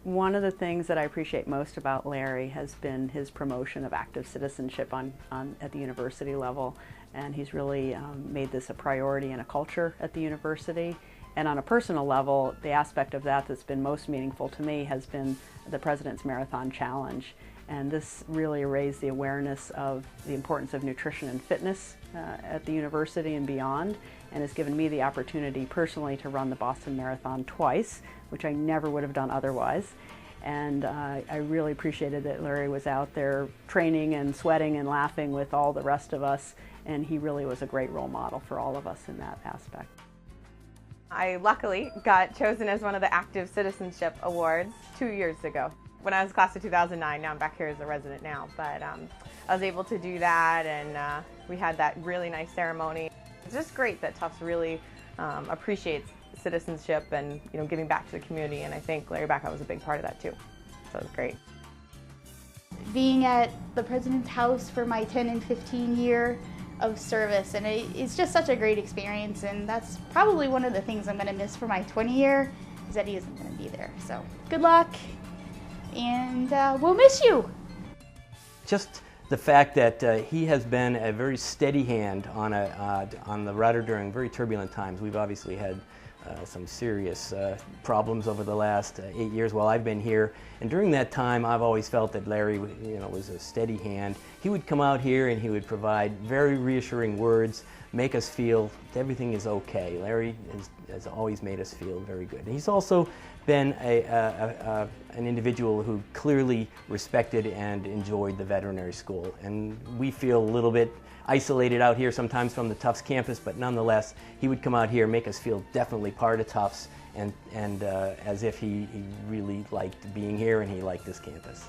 One of the things that I appreciate most about Larry has been his promotion of active citizenship at the university level, and he's really made this a priority and a culture at the university. And on a personal level, the aspect of that that's been most meaningful to me has been the President's Marathon Challenge. And this really raised the awareness of the importance of nutrition and fitness at the university and beyond, and has given me the opportunity personally to run the Boston Marathon twice, which I never would have done otherwise. And I really appreciated that Larry was out there training and sweating and laughing with all the rest of us, and he really was a great role model for all of us in that aspect. I luckily got chosen as one of the Active Citizenship Awards 2 years ago. When I was class of 2009, now I'm back here as a resident now, but I was able to do that, and we had that really nice ceremony. It's just great that Tufts really appreciates citizenship and giving back to the community, and I think Larry Bacow was a big part of that too. So it was great. Being at the President's house for my 10 and 15 year of service, and it's just such a great experience, and that's probably one of the things I'm going to miss for my 20 year, is that he isn't going to be there. So good luck, and we'll miss you. Just the fact that he has been a very steady hand on the rudder during very turbulent times. We've obviously had some serious problems over the last 8 years while I've been here, and during that time I've always felt that Larry was a steady hand. He would come out here and he would provide very reassuring words, make us feel everything is okay. Larry has always made us feel very good. And he's also been an individual who clearly respected and enjoyed the veterinary school, and we feel a little bit isolated out here sometimes from the Tufts campus, but nonetheless he would come out here, make us feel definitely part of Tufts, and as if he really liked being here and he liked this campus.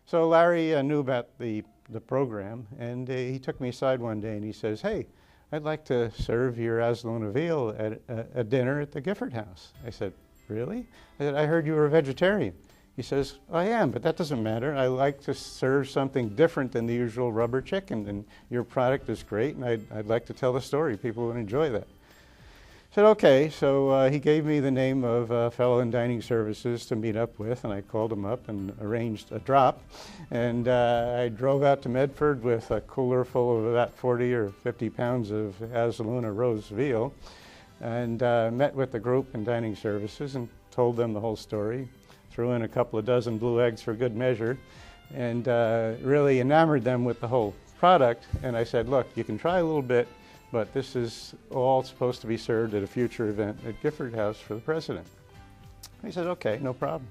So Larry knew about the program, and he took me aside one day and he says, "Hey, I'd like to serve your Azzalona veal at a dinner at the Gifford House." I said, "Really?" I said, "I heard you were a vegetarian." He says, "I am, but that doesn't matter. I like to serve something different than the usual rubber chicken, and your product is great, and I'd like to tell the story. People would enjoy that." I said, "Okay." So he gave me the name of a fellow in dining services to meet up with, and I called him up and arranged a drop. And I drove out to Medford with a cooler full of about 40 or 50 pounds of Azzalona roast veal, and met with the group in dining services and told them the whole story. Threw in a couple of dozen blue eggs for good measure, and really enamored them with the whole product. And I said, "Look, you can try a little bit, but this is all supposed to be served at a future event at Gifford House for the President." He said, "Okay, no problem."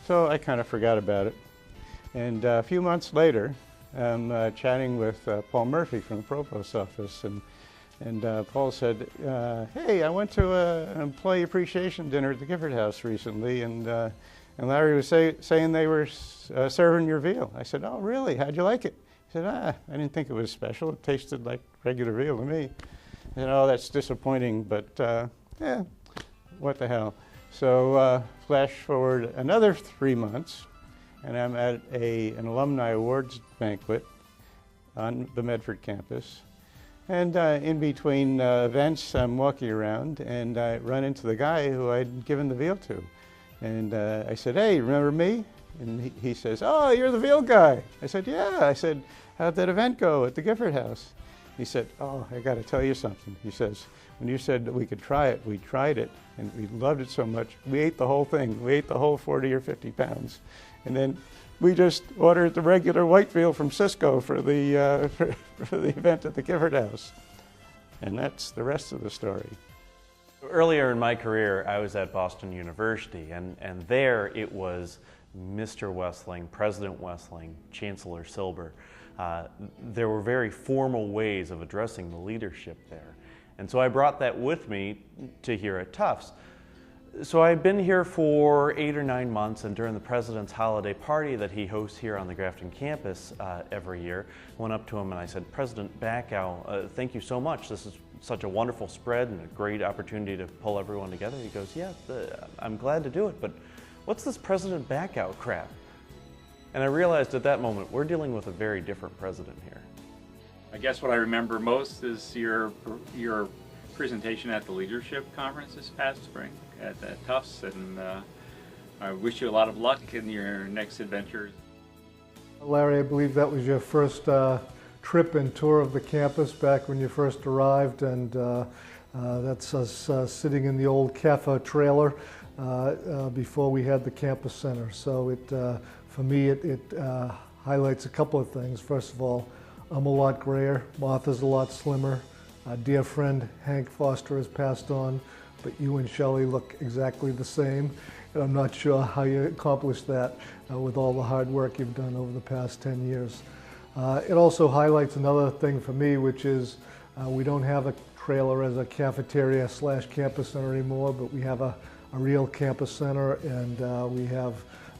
So I kind of forgot about it. And a few months later, I'm chatting with Paul Murphy from the Provost office, and Paul said, "Hey, I went to an employee appreciation dinner at the Gifford House recently, and Larry was saying they were serving your veal." I said, "Oh, really? How'd you like it?" He said, "I didn't think it was special. It tasted like regular veal to me." I said, "Oh, that's disappointing, but yeah, what the hell." So flash forward another 3 months, and I'm at an alumni awards banquet on the Medford campus. And in between events, I'm walking around, and I run into the guy who I'd given the veal to. And I said, "Hey, remember me?" And he says, "Oh, you're the veal guy." I said, "Yeah." I said, "How'd that event go at the Gifford House?" He said, "Oh, I got to tell you something." He says, "When you said that we could try it, we tried it, and we loved it so much, we ate the whole thing. We ate the whole 40 or 50 pounds. And then we just ordered the regular white veal from Cisco for the event at the Gifford House." And that's the rest of the story. Earlier in my career, I was at Boston University, and there it was Mr. Wessling, President Wessling, Chancellor Silber. There were very formal ways of addressing the leadership there. And so I brought that with me to here at Tufts. So I've been here for 8 or 9 months, and during the President's holiday party that he hosts here on the Grafton campus every year, I went up to him and I said, "President Bacow, thank you so much. This is such a wonderful spread and a great opportunity to pull everyone together." He goes, "Yeah, I'm glad to do it, but what's this President Bacow crap?" And I realized at that moment, we're dealing with a very different president here. I guess what I remember most is your presentation at the leadership conference this past spring at Tufts, and I wish you a lot of luck in your next adventures. Larry, I believe that was your first trip and tour of the campus back when you first arrived, and that's us sitting in the old CAFA trailer before we had the campus center. So for me, it highlights a couple of things. First of all, I'm a lot grayer, Martha's a lot slimmer. Our dear friend Hank Foster has passed on, but you and Shelley look exactly the same. And I'm not sure how you accomplished that with all the hard work you've done over the past 10 years. It also highlights another thing for me, which is we don't have a trailer as a cafeteria / campus center anymore, but we have a real campus center, and we have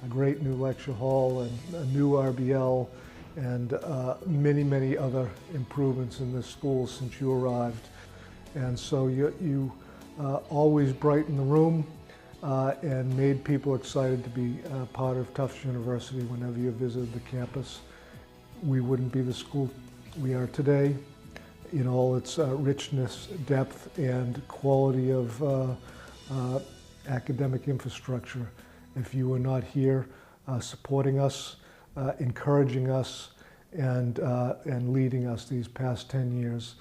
a great new lecture hall and a new RBL and many, many other improvements in this school since you arrived. And so you always brighten the room and made people excited to be part of Tufts University whenever you visited the campus. We wouldn't be the school we are today in all its richness, depth, and quality of academic infrastructure if you were not here supporting us, encouraging us, and leading us these past 10 years.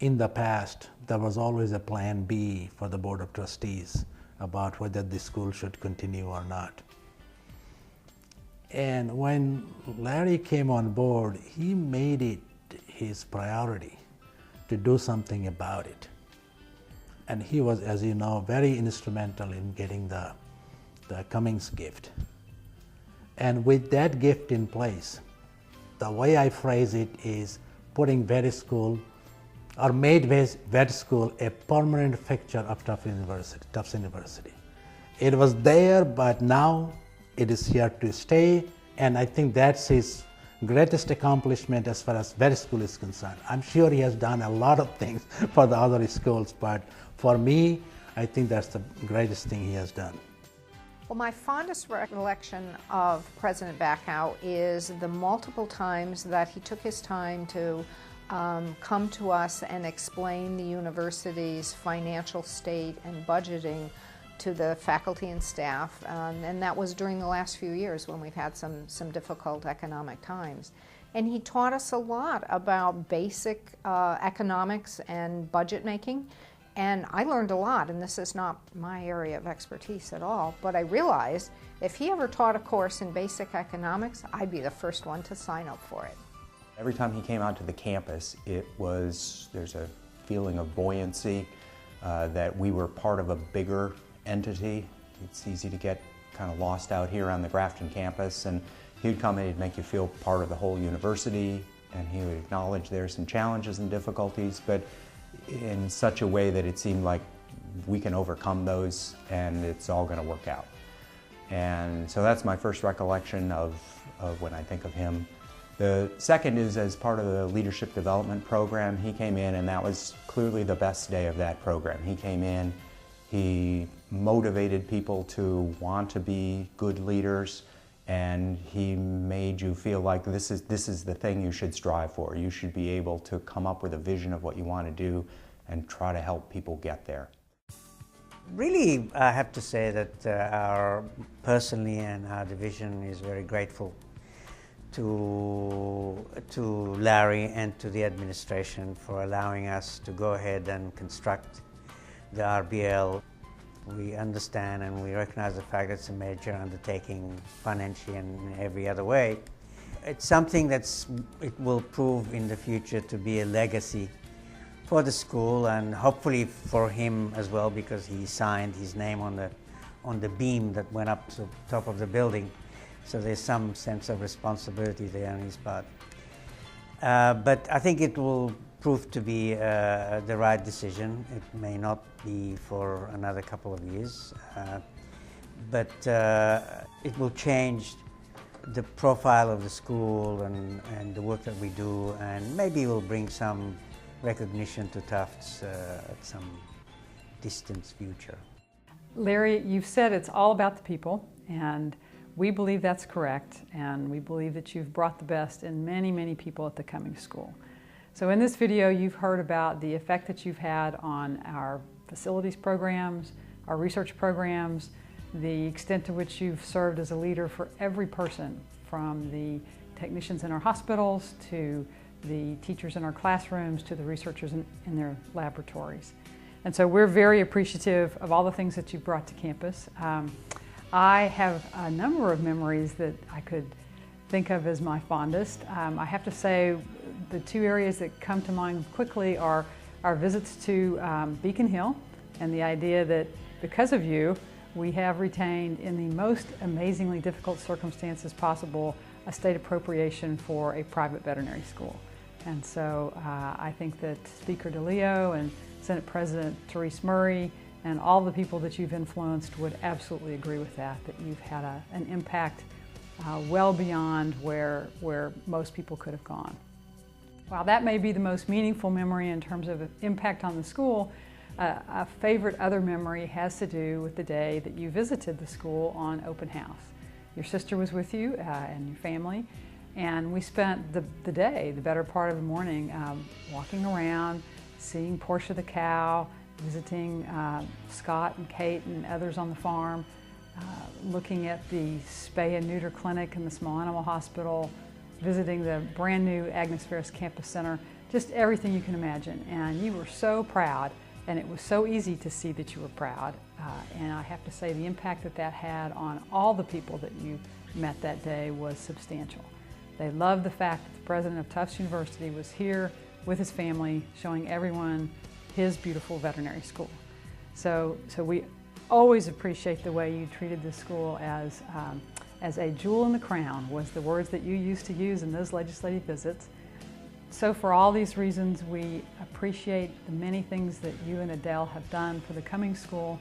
In the past, there was always a plan B for the Board of Trustees about whether the school should continue or not. And when Larry came on board, he made it his priority to do something about it. And he was, as you know, very instrumental in getting the Cummings gift. And with that gift in place, the way I phrase it is putting vet school, or made vet school a permanent fixture of Tufts University. It was there, but now it is here to stay, and I think that's his greatest accomplishment as far as vet school is concerned. I'm sure he has done a lot of things for the other schools, but for me, I think that's the greatest thing he has done. Well, my fondest recollection of President Bacow is the multiple times that he took his time to come to us and explain the university's financial state and budgeting to the faculty and staff, and that was during the last few years when we've had some difficult economic times. And he taught us a lot about basic economics and budget making, and I learned a lot, and this is not my area of expertise at all, but I realized if he ever taught a course in basic economics, I'd be the first one to sign up for it. Every time he came out to the campus, there's a feeling of buoyancy, that we were part of a bigger entity. It's easy to get kind of lost out here on the Grafton campus, and he would come and he'd make you feel part of the whole university, and he would acknowledge there's some challenges and difficulties, but in such a way that it seemed like we can overcome those and it's all going to work out. And so that's my first recollection of when I think of him. The second is as part of the leadership development program. He came in, and that was clearly the best day of that program. He came in, he motivated people to want to be good leaders, and he made you feel like this is the thing you should strive for. You should be able to come up with a vision of what you want to do and try to help people get there. Really, I have to say that personally and our division is very grateful to Larry and to the administration for allowing us to go ahead and construct the RBL. We understand and we recognize the fact that it's a major undertaking financially and in every other way. It's something it will prove in the future to be a legacy for the school, and hopefully for him as well, because he signed his name on the beam that went up to the top of the building. So there's some sense of responsibility there on his part. But I think it will prove to be the right decision. It may not be for another couple of years, but it will change the profile of the school and the work that we do, and maybe it will bring some recognition to Tufts at some distant future. Larry, you've said it's all about the people, and we believe that's correct, and we believe that you've brought the best in many, many people at the Cummings School. So in this video, you've heard about the effect that you've had on our facilities programs, our research programs, the extent to which you've served as a leader for every person, from the technicians in our hospitals to the teachers in our classrooms to the researchers in their laboratories. And so we're very appreciative of all the things that you've brought to campus. I have a number of memories that I could think of as my fondest. I have to say the two areas that come to mind quickly are our visits to Beacon Hill, and the idea that because of you, we have retained, in the most amazingly difficult circumstances possible, a state appropriation for a private veterinary school. And so I think that Speaker DeLeo and Senate President Therese Murray and all the people that you've influenced would absolutely agree with that you've had an impact well beyond where most people could have gone. While that may be the most meaningful memory in terms of impact on the school, a favorite other memory has to do with the day that you visited the school on open house. Your sister was with you and your family, and we spent the day, the better part of the morning, walking around, seeing Portia the cow, visiting Scott and Kate and others on the farm, looking at the spay and neuter clinic in the small animal hospital, visiting the brand new Agnes Ferris Campus Center, just everything you can imagine. And you were so proud, and it was so easy to see that you were proud. And I have to say the impact that had on all the people that you met that day was substantial. They loved the fact that the president of Tufts University was here with his family, showing everyone his beautiful veterinary school. So we always appreciate the way you treated this school as a jewel in the crown, was the words that you used to use in those legislative visits. So for all these reasons, we appreciate the many things that you and Adele have done for the Cummings School.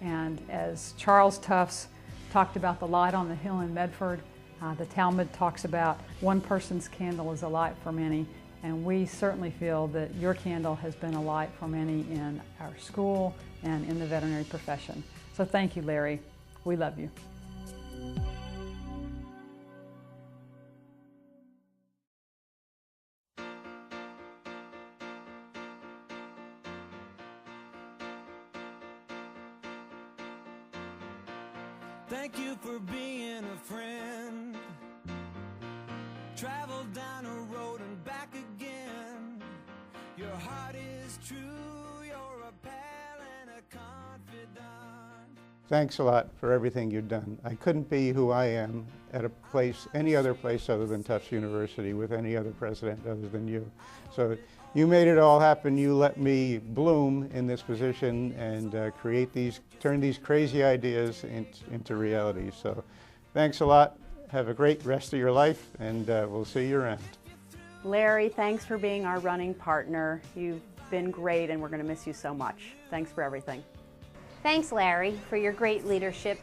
And as Charles Tufts talked about the light on the hill in Medford, the Talmud talks about one person's candle is a light for many. And we certainly feel that your candle has been a light for many in our school and in the veterinary profession. So thank you, Larry. We love you. Thank you for being a friend. Travel down a road and back again. Your heart is true, you're a pal and a confidant. Thanks a lot for everything you've done. I couldn't be who I am at a place, any other place other than Tufts University, with any other president other than you. So you made it all happen. You let me bloom in this position and turn these crazy ideas into reality. So thanks a lot. Have a great rest of your life, and we'll see you around. Larry, thanks for being our running partner. You've been great, and we're going to miss you so much. Thanks for everything. Thanks, Larry, for your great leadership.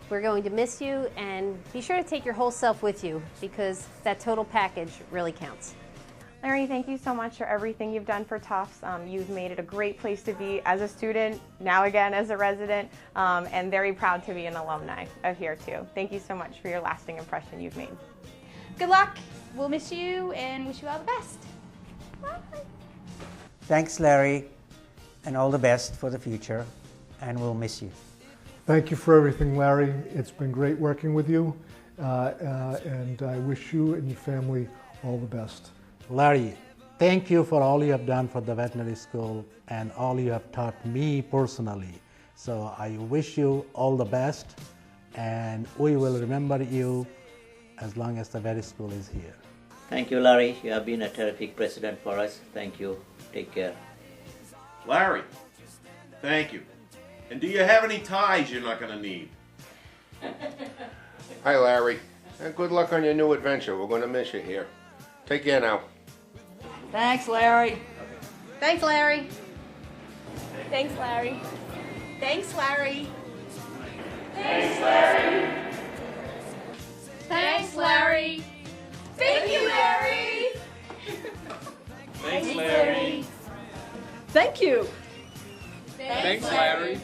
We're going to miss you, and be sure to take your whole self with you, because that total package really counts. Larry, thank you so much for everything you've done for Tufts. You've made it a great place to be as a student, now again as a resident, and very proud to be an alumni of here too. Thank you so much for your lasting impression you've made. Good luck. We'll miss you and wish you all the best. Bye. Thanks, Larry, and all the best for the future, and we'll miss you. Thank you for everything, Larry. It's been great working with you, and I wish you and your family all the best. Larry, thank you for all you have done for the veterinary school and all you have taught me personally. So I wish you all the best, and we will remember you as long as the vet school is here. Thank you, Larry. You have been a terrific president for us. Thank you. Take care. Larry, thank you. And do you have any ties you're not going to need? Hi, Larry. And good luck on your new adventure. We're going to miss you here. Take care now. Thanks, Larry. Thanks, Larry. Thanks, Larry. Thanks, Larry. Thanks, Larry. Thanks, Larry. Thank you, Larry. Thanks, Larry. Thank you. Thanks, Larry.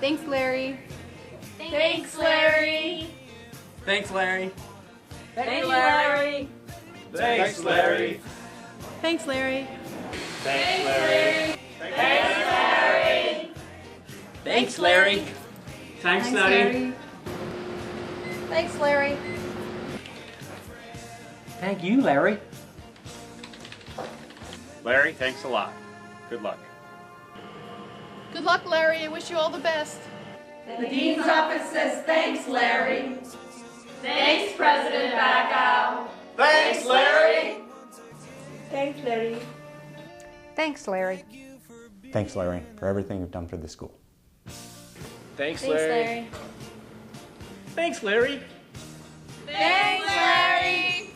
Thanks, Larry. Thanks, Larry. Thanks, Larry. Thanks, Larry. Thanks, Larry. Thanks, Larry. Thanks, Larry. Thanks, Larry. Thanks, Larry. Thanks, Larry. Thanks, Larry. Thank you, Larry. Larry, thanks a lot. Good luck. Good luck, Larry. I wish you all the best. The Dean's office says thanks, Larry. Thanks, President Bacow. Thanks, Larry. Thanks, Larry. Thanks, Larry. Thanks, Larry, for everything you've done for the school. Thanks, Thanks, Larry. Thanks, Larry. Thanks, Larry.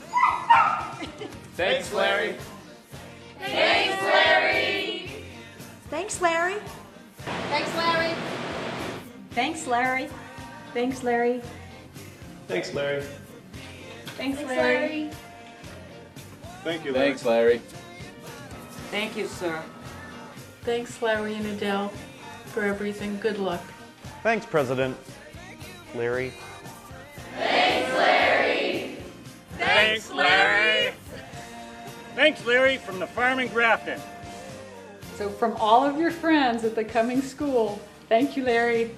Thanks, Larry. Thanks, Larry. Thanks, Larry. Thanks, Larry. Thanks, Larry. Thanks, Larry. Thanks, Larry. Thanks, Larry. Thank you, Thanks, Larry. Thank you, sir. Thanks, Larry and Adele, for everything. Good luck. Thanks, President Larry. Thanks, Larry. Thanks, Larry. Thanks, Larry, from the farm in Grafton. So from all of your friends at the Cummings School, thank you, Larry.